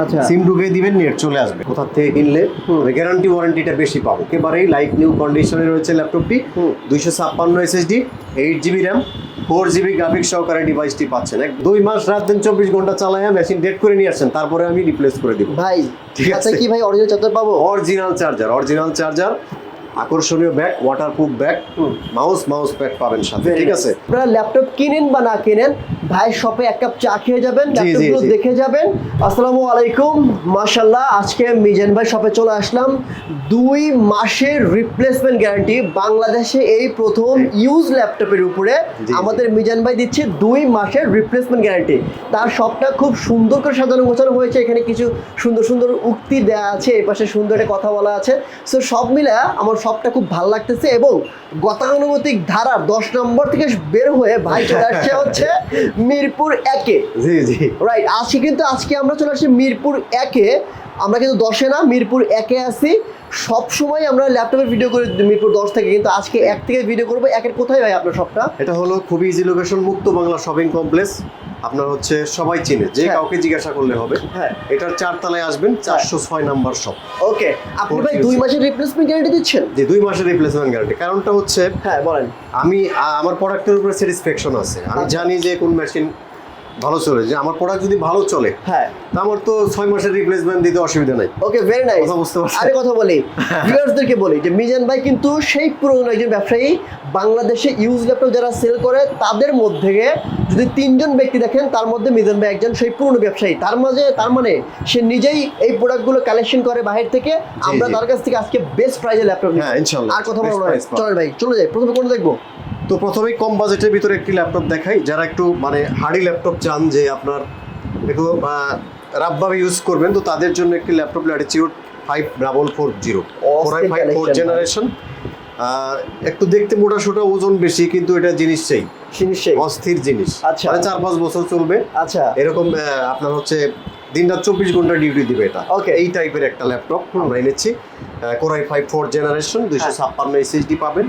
আচ্ছা সিম ঢুকিয়ে দিবেন, নেট চলে আসবে। কোথা থেকে কিনলে গ্যারান্টি ওয়ারেন্টিটা বেশি পাবো। একেবারেই লাইক নিউ কন্ডিশনে রয়েছে ল্যাপটপটি। 256 SSD, 8GB RAM, 4GB graphics সহকারে ডিভাইসটি পাচ্ছেন। 2 মাস রাত দিন 24 ঘন্টা চালায় মেশিন ডেট করে নিয়ে আসছেন, তারপরে আমি রিপ্লেস করে দিব ভাই। ঠিক আছে কি ভাই অরিজিনাল চার্জার পাবো? অরিজিনাল চার্জার, আকর্ষণীয় bag, waterproof bag, mouse pad পাবেন সাথে। ঠিক আছে, আপনারা ল্যাপটপ কিনেন বা না কিনেন, ভাই শপে এক কাপ চা খেয়ে যাবেন, ল্যাপটপগুলো দেখে যাবেন। আসসালামু আলাইকুম, মাশাআল্লাহ। আজকে মিজান ভাই শপে চলে আসলাম। 2 মাসের রিপ্লেসমেন্ট গ্যারান্টি বাংলাদেশে এই প্রথম ইউজ ল্যাপটপের উপরে আমাদের মিজান ভাই দিচ্ছে 2 মাসের রিপ্লেসমেন্ট গ্যারান্টি। তার শপটা খুব সুন্দর করে সাজানো গোছানো হয়েছে। এখানে কিছু সুন্দর সুন্দর উক্তি দেওয়া আছে, এই পাশে সুন্দর একটা কথা বলা আছে। সো সব মিলে আমার শপটা খুব ভালো লাগতেছে। এবং গতানুগতিক ধারার 10 নম্বর থেকে বের হয়ে ভাই চলে আসছে হচ্ছে মিরপুর 1-এ। জি রাইট। আজকে আমরা চলে আসছি মিরপুর 1-এ। আমরা কিন্তু 10-এ না, মিরপুর 1-এ আছি। সব সময় আমরা ল্যাপটপের ভিডিও করি মিরপুর 10 থেকে, কিন্তু আজকে 1 থেকে ভিডিও করবো। 1-এর কোথায় ভাই আপনার শপটা? এটা হলো খুবই ইজি লোকেশন, মুক্ত বাংলা শপিং কমপ্লেক্স। আপনার হচ্ছে সবাই চিনে, যে কাউকে জিজ্ঞাসা করলে হবে। হ্যাঁ, এটার 4 তলায় আসবেন, 406 নাম্বার শপ। ওকে। আপনি ভাই 2 মাসের রিপ্লেসমেন্ট গ্যারান্টি দিচ্ছেন? যে 2 মাসের রিপ্লেসমেন্ট গ্যারান্টি। কারণটা হচ্ছে, হ্যাঁ বলেন। আমি আমার প্রোডাক্টের উপরে স্যাটিসফ্যাকশন আছে। আমি জানি যে কোন মেশিন ভালো চলে, যে আমার প্রোডাক্ট যদি ভালো চলে, হ্যাঁ, তা আমার তো 6 মাসের রিপ্লেসমেন্ট দিতে অসুবিধা নাই। ওকে, ভেরি নাইস। কথা বুঝতে পারছেন? আরে কথা বলি, ভিউয়ার্সদেরকে বলি যে মিজান ভাই কিন্তু সেই পুরনো একজন ব্যবসায়ী। বাংলাদেশে ইউজ ল্যাপটপ যারা সেল করে তাদের মধ্যে যদি 3 জন ব্যক্তি দেখেন, তার মধ্যে মিজান ভাই একজন সেই পুরনো ব্যবসায়ী। তার মানে সে নিজেই এই প্রোডাক্টগুলো কালেকশন করে বাহির থেকে। আমরা তার কাছ থেকে আজকে বেস্ট প্রাইজে ল্যাপটপ নিই। হ্যাঁ ইনশাআল্লাহ। আর কথা বলবো না, চলেন ভাই চলে যাই। প্রথমে কোনটা দেখবো? তো প্রথমেই কম বাজেটের ভিতরে একটি ল্যাপটপ দেখাই। যারা একটু মানে হার্ডি ল্যাপটপ চান, যে আপনার একটু রাফভাবে ইউজ করবেন, তো তাদের জন্য একটি laptop Latitude 5440 Core i5 4th generation. একটু দেখতে মোটা সোটা, ওজন বেশি, কিন্তু এটা জিনিস অস্থির জিনিস। আচ্ছা, মানে 4-5 বছর চলবে। আচ্ছা, এরকম আপনার হচ্ছে দিন রাত 24 ঘন্টা ডিউটি দিবে এটা। ওকে, এই টাইপের একটা ল্যাপটপ আমরা এনেছি। Core i5 4th generation, 256 SSD পাবেন,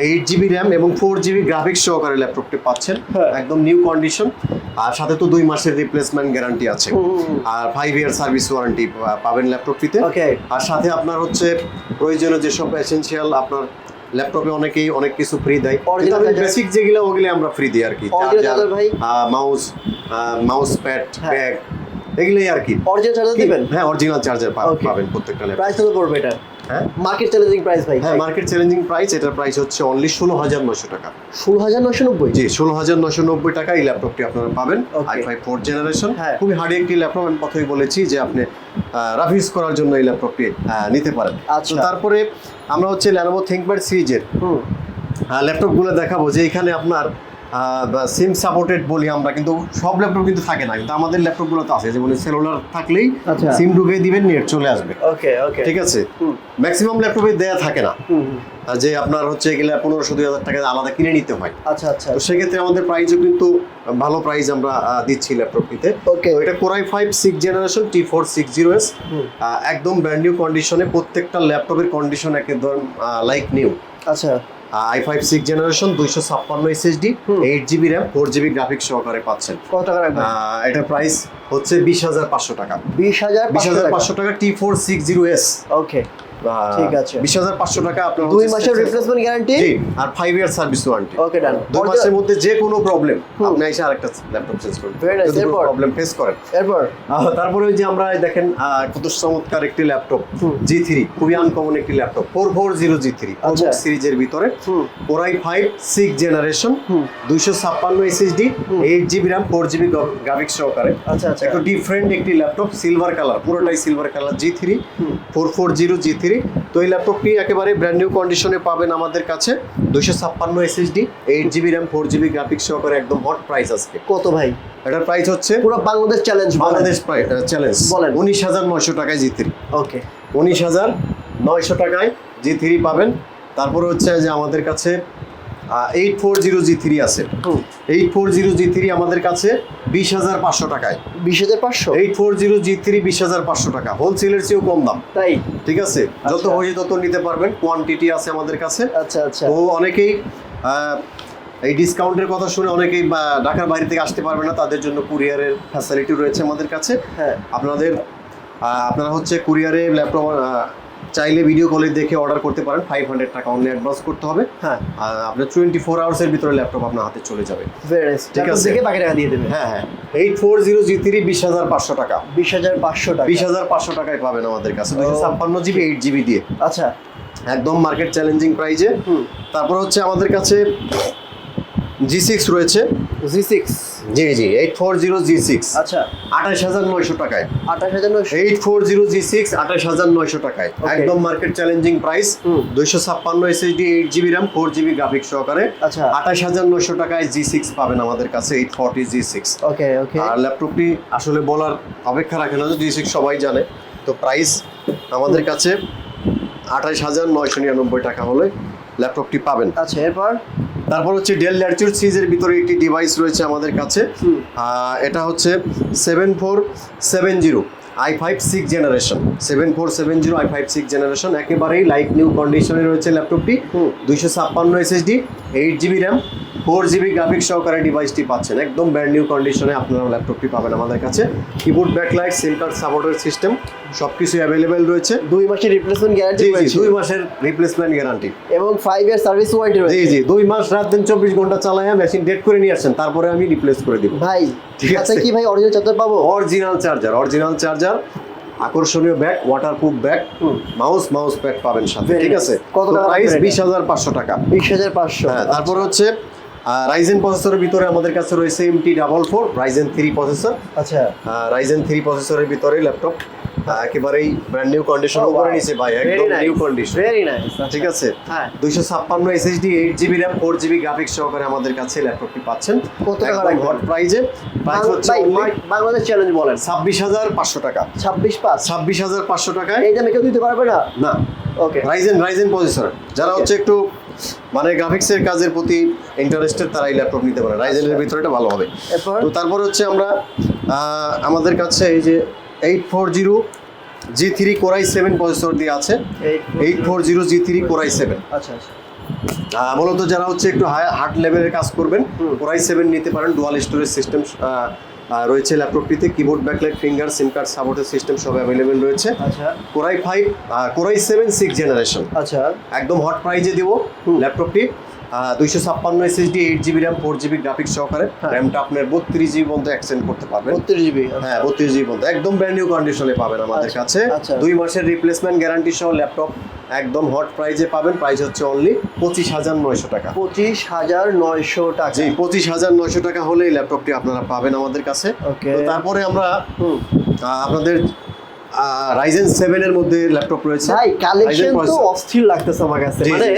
8GB র্যাম এবং 4GB গ্রাফিক্স সহকারে ল্যাপটপটি পাচ্ছেন। একদম নিউ কন্ডিশন। আর সাথে তো 2 মাসের রিপ্লেসমেন্ট গ্যারান্টি আছে, আর 5 ইয়ার সার্ভিস ওয়ারেন্টি পাবেন ল্যাপটপটিতে। আর সাথে আপনার হচ্ছে প্রয়োজনীয় যেসব এসেনশিয়াল, আপনার ল্যাপটপে অনেকেই অনেক কিছু ফ্রি দেয়। বেসিক যেগুলো ওগুলো আমরা ফ্রি দিই আর কি। মাউস প্যাড, ব্যাগ, এগুলোই আর কি। অরিজিনাল চার্জার দিবেন? হ্যাঁ, অরিজিনাল চার্জার পাবেন প্রত্যেকটা ল্যাপটপ। প্রাইস কত পড়বে এটা? হ্যাঁ, মার্কেট চ্যালেঞ্জিং প্রাইস ভাই। হ্যাঁ, মার্কেট চ্যালেঞ্জিং প্রাইস। এটার প্রাইস হচ্ছে অনলি 16,900 টাকা। 16,990? জি, 16,990 টাকা এই ল্যাপটপটি আপনারা পাবেন। i5 4th জেনারেশন, খুবই হার্ডি একটি ল্যাপটপ। আমি কথাই বলেছি যে আপনি রাফ ইউজ করার জন্য এই ল্যাপটপটি নিতে পারেন। আচ্ছা, তারপরে আমরা হচ্ছে Lenovo ThinkPad সিরিজের ল্যাপটপগুলো দেখাবো, যে এখানে আপনার সিম সাপোর্টেড বলি আমরা, কিন্তু সব ল্যাপটপ কিন্তু থাকে না, কিন্তু আমাদের ল্যাপটপগুলো তো আছে। যেমন সেলুলার থাকলেই সিম ঢুকিয়ে দিবেন, নেট চলে আসবে। ওকে ওকে, ঠিক আছে। ম্যাক্সিমাম ল্যাপটপে দেয়া থাকে না, যে আপনার হচ্ছে এগুলা 1500-2000 টাকা আলাদা কিনে নিতে হয়। আচ্ছা আচ্ছা। তো সেক্ষেত্রে আমাদের প্রাইসও কিন্তু ভালো প্রাইস আমরা দিচ্ছি ল্যাপটপটিতে। ওকে, এটা Core i5 6th generation T460S, একদম ব্র্যান্ড নিউ কন্ডিশনে। প্রত্যেকটা ল্যাপটপের কন্ডিশন একদম লাইক নিউ। আচ্ছা, i5 6th generation, 256 SSD, 8GB RAM, 4GB graphics সহকারে পাচ্ছেন। কত টাকা রাখবেন? এটা প্রাইস হচ্ছে 20,500 টাকা। 20,500 টাকা T460S। ওকে, ঠিক আছে। 20,500 টাকা আপনার 2 মাসের রিপ্লেসমেন্ট গ্যারান্টি। জি, আর 5 ইয়ার সার্ভিস ওয়ারেন্টি। ওকে, ডান। 2 মাসের মধ্যে যে কোনো প্রবলেম আপনি এসে আরেকটা ল্যাপটপ চেঞ্জ করবেন, যদি কোনো প্রবলেম ফেস করেন। তারপরে ওই যে আমরা দেখেন কত চমৎকার একটি ল্যাপটপ G3, খুবই আনকমন একটি ল্যাপটপ 4400 G3 সিরিজের ভিতরে। Core i5 6th generation, 256 SSD, 8GB RAM, 4GB graphics সহকারে। আচ্ছা আচ্ছা, একটু ডিফারেন্ট একটি ল্যাপটপ, সিলভার কালার, পুরোটাই সিলভার কালার। G3 440 G3। তো এই ল্যাপটপটি একেবারে ব্র্যান্ড নিউ কন্ডিশনে পাবেন আমাদের কাছে। 256 SSD, 8GB RAM, 4GB graphics সহকারে, একদম হট প্রাইস আজকে। কত ভাই? এটার প্রাইস হচ্ছে পুরো বাংলাদেশ চ্যালেঞ্জ চ্যালেঞ্জ বলেন। 19,900 টাকায় G3। ওকে, 19,900 টাকায় G3 পাবেন। তারপরে হচ্ছে যে আমাদের কাছে 840 G3 আছে। 840 G3 আমাদের কাছে 20,500 টাকায়। 20,500? 840 G3 20,500 টাকা, হোলসেলের চেয়েও কম দাম। তাই? ঠিক আছে, যত হয়ে তত নিতে পারবেন, কোয়ান্টিটি আছে আমাদের কাছে। আচ্ছা আচ্ছা। তো অনেকেই এই ডিসকাউন্টের কথা শুনে অনেকেই ঢাকার বাইরে থেকে আসতে পারবে না, তাদের জন্য কুরিয়ারের ফ্যাসিলিটি রয়েছে আমাদের কাছে। হ্যাঁ, আপনাদের আপনারা হচ্ছে কুরিয়ারে ল্যাপটপ চাইলে ভিডিও কলে দেখে অর্ডার করতে পারেন। 500 টাকা অনলি অ্যাডভান্স করতে হবে। হ্যাঁ, আর আপনার 24 আওয়ার্সের ভিতরে ল্যাপটপ আপনার হাতে চলে যাবে। ঠিক আছে, দেখে বাকি টাকা দিয়ে দেবেন। হ্যাঁ, 840 G3 20,500 টাকা। 20,500 টাকা, 20,500 টাকায় পাবেন আমাদের কাছে 256 জিবি 8 জিবি দিয়ে। আচ্ছা, একদম মার্কেট চ্যালেঞ্জিং প্রাইজে। তারপর হচ্ছে আমাদের কাছে G6 রয়েছে। G6, জি 840 G6, আচ্ছা, 28,900 টাকায়। 28,900, 840 G6 28,900 টাকায়, একদম market challenging price. 256 SSD 8 GB RAM 4 GB graphics সহকারে, আচ্ছা, 28,900 টাকায় G6 পাবেন আমাদের কাছে 840 G6। ওকে। আর ল্যাপটপটি আসলে বলার অপেক্ষা রাখে না, G6 সবাই জানে। তো প্রাইস আমাদের কাছে 28,999 টাকা হলে ল্যাপটপটি পাবেন। আচ্ছা, এরপর তারপর হচ্ছে ডেল ল্যাটিটিউড সিরিজের ভিতরে একটি ডিভাইস রয়েছে আমাদের কাছে। এটা হচ্ছে 7470 i5 6 জেনারেশন, 7470 i5 6 জেনারেশন, একেবারেই লাইট নিউ কন্ডিশনে রয়েছে ল্যাপটপটি। 256 SSD 8 GB RAM 4 GB graphics সহকারে ডিভাইসটি পাচ্ছেন। একদম ব্র্যান্ড নিউ কন্ডিশনে আপনারা ল্যাপটপটি পাবেন আমাদের কাছে। কিবোর্ড ব্যাকলাইট, সিম কার্ড সাপোর্টের সিস্টেম সব কিছু অ্যাভেলেবেল রয়েছে। 2 মাসের রিপ্লেসমেন্ট গ্যারান্টি রয়েছে। 2 মাসের রিপ্লেসমেন্ট গ্যারান্টি এবং 5 ইয়ার সার্ভিস ওয়ারেন্টি রয়েছে। 2 মাস রাত দিন 24 ঘন্টা চালায়া মেশিন ডেট করে নিয়ে আসছেন, তারপরে আমি রিপ্লেস করে দিব ভাই। ঠিক আছে কি ভাই অরিজিনাল চার্জার পাবো? অরিজিনাল চার্জার, আকর্ষণীয় bag, waterproof bag, mouse pad পাবেন সাথে। ঠিক আছে, কত টাকা প্রাইস 20,500 টাকা। 20,500। হ্যাঁ, তারপর হচ্ছে রাইজেন প্রসেসরের ভিতরে আমাদের কাছে রয়েছে MT44 রাইজেন 3 প্রসেসর। আচ্ছা, রাইজেন 3 প্রসেসরের ভিতরে ল্যাপটপ একেবারেই ব্র্যান্ড নিউ কন্ডিশন করে নিছে ভাই, একদম নিউ কন্ডিশন, ভেরি নাইস। ঠিক আছে। হ্যাঁ, 256 SSD 8 GB RAM 4 GB graphics সহকারে আমাদের কাছে ল্যাপটপটি পাচ্ছেন। কত টাকা একদম হট প্রাইজে। প্রাইস হচ্ছে বাংলাদেশ চ্যালেঞ্জ বলেন 26,500 টাকা। 26,500 টাকায় এই দামে কেউ দিতে পারবে না। না। ওকে, রাইজেন প্রসেসর যারা হচ্ছে একটু মানে গ্রাফিক্সের কাজের প্রতি ইন্টারেস্টেড তারা এই ল্যাপটপ নিতে পারে। রাইজেনের ভিতরে এটা ভালো হবে। তো তারপর হচ্ছে আমরা আমাদের কাছে এই যে 840 G3 Core i7 প্রসেসর দিয়ে আছে। 840 G3 Core i7। আচ্ছা, মূলত যারা হচ্ছে একটু হার্ড লেভেলের কাজ করবেন Core i7 নিতে পারেন। ডুয়াল স্টোরেজ সিস্টেম রয়েছে ল্যাপটপটিতে। Keyboard backlight, finger, SIM card সাপোর্টের সিস্টেম সব অ্যাভেলেবেল রয়েছে। আচ্ছা, Core i7 6 জেনারেশন, আচ্ছা, একদম হট প্রাইজে দিব ল্যাপটপটি। 256 SSD 8 GB RAM 4 GB graphics সহকারে, র্যামটা আপনার 32 জিবি পর্যন্ত এক্সটেন্ড করতে পারবেন। 32 জিবি, হ্যাঁ 32 জিবি পর্যন্ত, একদম ব্র্যান্ড নিউ কন্ডিশনে পাবেন আমাদের কাছে। 2 মাসের রিপ্লেসমেন্ট গ্যারান্টি সহ ল্যাপটপ একদম হট প্রাইজে পাবেন। প্রাইস হচ্ছে অনলি 25,900 টাকা। 25,900 টাকা। জি, 25,900 টাকা হলে এই ল্যাপটপটি আপনারা পাবেন আমাদের কাছে। ওকে, তারপরে আমরা আপনাদের রাইজেন 7 এর মধ্যে ল্যাপটপ রয়েছে। ভাই কালেকশন তো অস্থির লাগতেছে আমার কাছে, মানে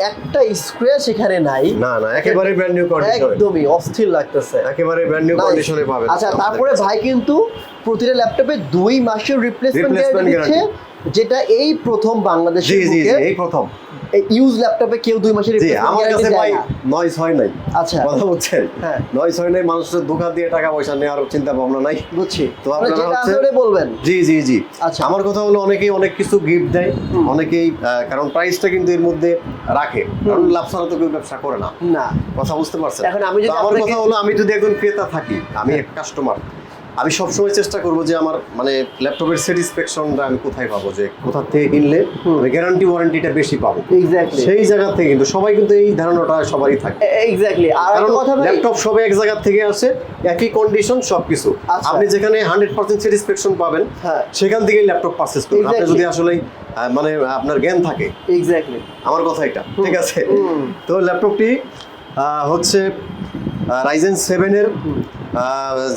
একটা স্ক্র্যাচ এখানে নাই। না, একেবারে ব্র্যান্ড নিউ কন্ডিশন, একদমই অস্থির লাগতেছে, একেবারে ব্র্যান্ড নিউ কন্ডিশনে পাবেন। আচ্ছা, তারপরে ভাই কিন্তু প্রতিটা ল্যাপটপে 2 মাসের রিপ্লেসমেন্ট গ্যারান্টি দিচ্ছে, যেটা এই প্রথম বাংলাদেশে। জি, এই প্রথম ইউজ ল্যাপটপে কেউ 2 মাসের রিপ্লেসমেন্ট গ্যারান্টি দেয় না। নয়েজ হয় নাই। আচ্ছা, কথা বুঝছেন? হ্যাঁ, নয়েজ হয় নাই, মানুষের দোকান দিয়ে টাকা পয়সা নেওয়ার চিন্তা ভাবনা নাই। বুঝছি, তো আপনারা আসলে বলবেন। জি। আচ্ছা, আমার কথা হলো অনেকেই অনেক কিছু গিফট দেয়, অনেকেই কারণ প্রাইসটা কিন্তু এর মধ্যে রাখে, কারণ লাভ ছাড়া তো কেউ ব্যবসা করে না। কথা বুঝতে পারছেন? এখন আমি যদি আমার কথা হলো, আমি যদি একজন ক্রেতা থাকি, আমি এক কাস্টমার, আমি সবসময় চেষ্টা করবো যে আমার মানে ল্যাপটপের স্যাটিসফ্যাকশনটা আমি কোথায় পাবো, যে কোথা থেকে কিনলে গ্যারান্টি ওয়ারেন্টিটা বেশি পাবো। এক্স্যাক্টলি, সেই জায়গা থেকে কিন্তু সবাই কিন্তু এই ধারণাটা সবারই থাকে। এক্স্যাক্টলি। আর একটা কথা ভাই, ল্যাপটপ সব এক জায়গা থেকে আসে, একই কন্ডিশন সবকিছু। আপনি যেখানে 100% স্যাটিসফ্যাকশন পাবেন, সেখান থেকেই ল্যাপটপ পারচেজ করুন, আপনি যদি আসলে মানে আপনার জ্ঞান থাকে। এক্স্যাক্টলি, আমার কথা এটা, ঠিক আছে। তো ল্যাপটপটি হচ্ছে রাইজেন 7 এর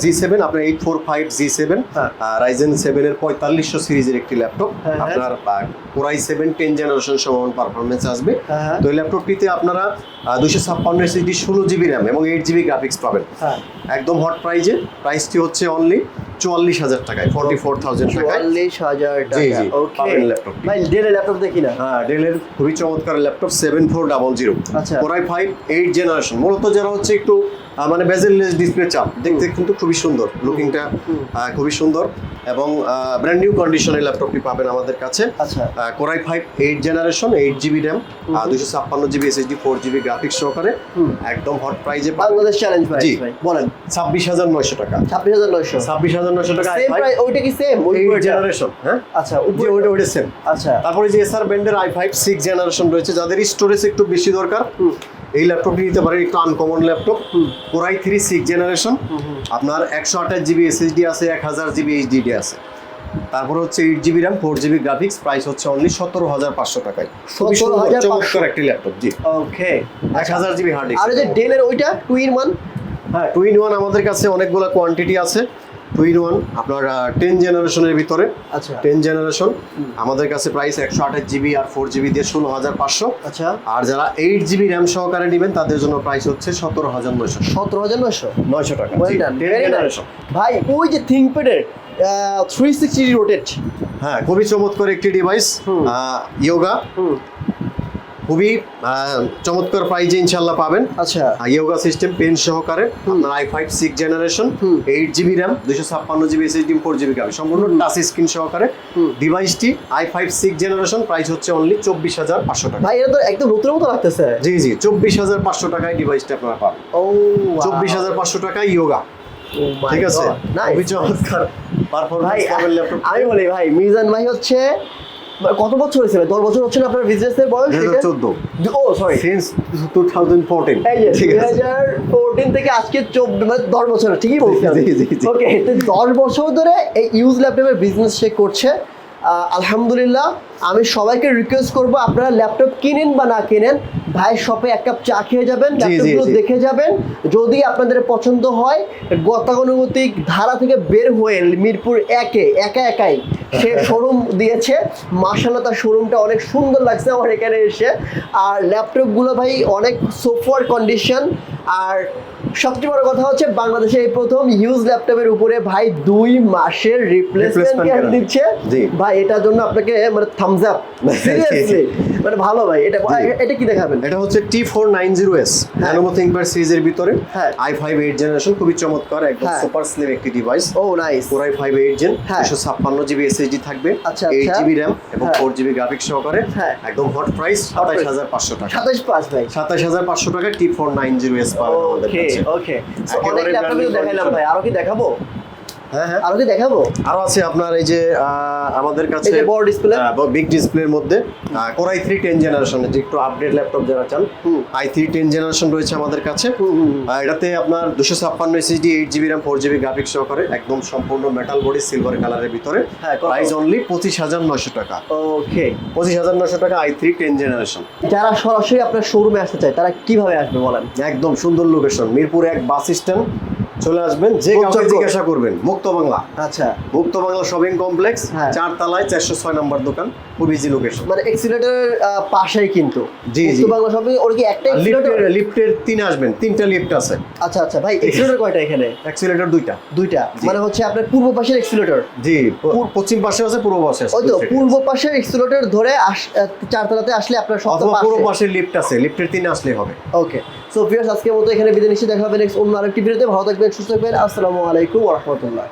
G7, আপনার 845 G7 রাইজেন 7 এর 4500 সিরিজের একটি ল্যাপটপ। আপনার Core i7 10 জেনারেশন সমান পারফরমেন্স আসবে। তো এই ল্যাপটপটিতে আপনারা 256 SSD 16 জিবি RAM এবং 8 জিবি গ্রাফিক্স পাবেন। একদম হট প্রাইজে। প্রাইসটি হচ্ছে অনলি 44,000 টাকায়, 44,000 টাকায়। 44,000 টাকা। জি, ওকে, পাবেন ল্যাপটপ। ভাই ডেলের ল্যাপটপ দেখি না। হ্যাঁ, ডেলের খুবই চমৎকার ল্যাপটপ 7400। আচ্ছা, Core i5 8 জেনারেশন। মূলত যারা হচ্ছে একটু মানে বেজেললেস ডিসপ্লে চাপ, দেখতে কিন্তু খুবই সুন্দর, লুকিংটা খুবই সুন্দর এবং ব্র্যান্ড নিউ কন্ডিশনের ল্যাপটপটি পাবেন আমাদের কাছে। আচ্ছা, core i 5 8 generation 8GB RAM 256GB SSD 4GB graphics সহকারে একদম হট প্রাইজে বাংলাদেশ চ্যালেঞ্জ ভাই। জি ভাই বলেন 26,900 টাকা। 26,900 26,900 টাকা সেম প্রাইস, ওইটা কি সেম ওই 8 জেনারেশন? হ্যাঁ আচ্ছা, যে ওইটা সেম। আচ্ছা, তারপরে যে এসআর ব্র্যান্ডের i5 6 জেনারেশন রয়েছে, যাদের স্টোরেজ একটু বেশি দরকার এই ল্যাপটপটি নিতে পারেন। একটু আনকমন ল্যাপটপ, কোরাই 3 6 জেনারেশন, আপনার 128GB SSD আছে, 1000GB HDD আছে। তারপর হচ্ছে 8GB RAM 4GB graphics, price হচ্ছে অনলি 17,500 টাকায়। খুবই সুন্দর, 17,500 চমৎকার একটি ল্যাপটপ। জি, ওকে। 1000GB hard disk. আর এই যে ডেলের ওইটা 2-in-1? হ্যাঁ, 2-in-1 আমাদের কাছে অনেকগুলো কোয়ান্টিটি আছে। 2-in-1 আপনার 10 জেনারেশনের ভিতরে, আচ্ছা 10 জেনারেশন আমাদের কাছে প্রাইস 128GB আর 4GB দিয়ে 16,500। আচ্ছা, আর যারা 8GB র্যাম সহকারে নেবেন তাদের জন্য প্রাইস হচ্ছে 17,900 17,900 টাকা। Well জি, done, 10 very nice. জেনারেশন। ভাই ওই যে থিংকপ্যাডের 360 রোটেট, হ্যাঁ, খুবই চমৎকার একটি ডিভাইস, ইয়োগা, খুবই চমৎকার প্রাইজে ইনশাল্লাহ পাবেন। আচ্ছা, ইয়োগা সিস্টেম পেন সহকারে আপনার i5 6 generation 8GB RAM 256GB SSD 4GB graphics, সম্পূর্ণ টাচ স্ক্রিন সহকারে ডিভাইসটি i5 6 জেনারেশন, প্রাইস হচ্ছে অনলি 24,500 টাকা। ভাই এটা তো একদম নতুন মতো লাগতেছে। জি জি, 24,500 টাকায় ডিভাইসটা আপনারা পাবেন। ও 24,500 টাকায় ইয়োগা, ঠিক আছে? খুবই চমৎকার পারফরম্যান্স পাবেন ল্যাপটপ। আমি বলি ভাই, মিজান ভাই হচ্ছে কত বছর হয়েছিল? 10 বছর হচ্ছে না আপনার বিজনেসের বয়স? 2014। ও সরি, সিন্স 2014। এই যে ঠিক আছে, 2014 থেকে আজকে 24 মানে 10 বছর, ঠিকই বলছি। জি, জি, জি। ওকে, তো 10 বছর ধরে এই ইউজ ল্যাপটপের বিজনেস সে করছে। আলহামদুলিল্লাহ, আমি সবাইকে রিকোয়েস্ট করব আপনারা ল্যাপটপ কিনেন বা না কিনেন, ভাইয়ের শপে এক কাপ চা খেয়ে যাবেন, ল্যাপটপগুলো দেখে যাবেন। যদি আপনাদের পছন্দ হয়, গতানুগতিক ধারা থেকে বের হয়ে মিরপুর একাই সে শোরুম দিয়েছে। মাশাআল্লাহ, তার শোরুমটা অনেক সুন্দর লাগছে আমার এখানে এসে। আর ল্যাপটপগুলো ভাই অনেক সোফার কন্ডিশন। আর সবচেয়ে বড় কথা হচ্ছে বাংলাদেশে এই প্রথম ইউজ ল্যাপটপের উপরে ভাই 2 মাসের রিপ্লেসমেন্ট গ্যারান্টি দিচ্ছে। ভাই এটার জন্য আপনাকে মানে থামস আপ, সিরিয়াসলি মানে ভালো ভাই। এটা কি দেখাবেন? এটা হচ্ছে T490S Lenovo ThinkPad সিরিজের ভিতরে i5 8 জেনারেশন, খুবই চমৎকার, একদম সুপার স্লিম একটি device. Oh nice. Core i 5 8 gen 256GB SSD থাকবে, 8GB র্যাম এবং 4GB গ্রাফিক্স সহকারে, একদম হট প্রাইস 27,500 টাকা। 27,500 ভাই, 27,500 টাকা T490S পাবেন আমাদের কাছে। ওকে, অনেক ল্যাপটপ দেখাইলাম ভাই, আরো কি দেখাবো? হ্যাঁ, আরো কি দেখাবো? আরো আছে আপনার এই যে আমাদের কাছে বড় ডিসপ্লে, বিগ ডিসপ্লের মধ্যে কোরাই 3 10 জেনারেশনের যে একটু আপডেট ল্যাপটপ যারা চান, i3 10 জেনারেশন রয়েছে আমাদের কাছে। এটাতে আপনার 256 SSD 8GB RAM 4GB graphics সহকারে, একদম সম্পূর্ণ মেটাল বডি সিলভার কালারের ভিতরে, প্রাইস অনলি 25,900 টাকা। ওকে, 25,900 টাকা i3 10 জেনারেশন। যারা সরাসরি আপনার শোরুমে আসতে চায় তারা কিভাবে আসবে বলেন? একদম সুন্দর লোকেশন, মিরপুর 1 বাস স্ট্যান্ড চলে আসবেন, যে কাউকে জিজ্ঞাসা করবেন মুক্ত বাংলা। আচ্ছা, মুক্ত বাংলা শপিং কমপ্লেক্স, 4 তলায় 406 নম্বর দোকান, খুব ইজি লোকেশন, মানে এক্সিলেটরের পাশেই কিন্তু। জি জি, মুক্ত বাংলা শপিং। ওর কি একটা এক্সিলেটর? লিফটের 3 আসবেন, 3টা লিফট আছে। আচ্ছা আচ্ছা ভাই, এক্সিলেটর কয়টা এখানে? এক্সিলেটর 2টা। মানে হচ্ছে আপনার পূর্ব পাশের এক্সিলেটর? জি, পশ্চিম পাশে আছে, পূর্ব পাশে আছে। ওই তো পূর্ব পাশের এক্সিলেটর ধরে 4 তলাতে আসলে আপনার সপ্তাহ পাশে পূর্ব পাশের লিফট আছে, লিফটের 3 আসলেই হবে। ওকে, সো ভিউয়ার্স, আজকের মতো এখানে বিদায় নিচ্ছি। দেখা হবে নেক্সট অন্য আরেকটি ভিডিওতে। ভালো থাকবেন, সুস্থ থাকবেন। আসসালামু আলাইকুম ওয়া রাহমাতুল্লাহ।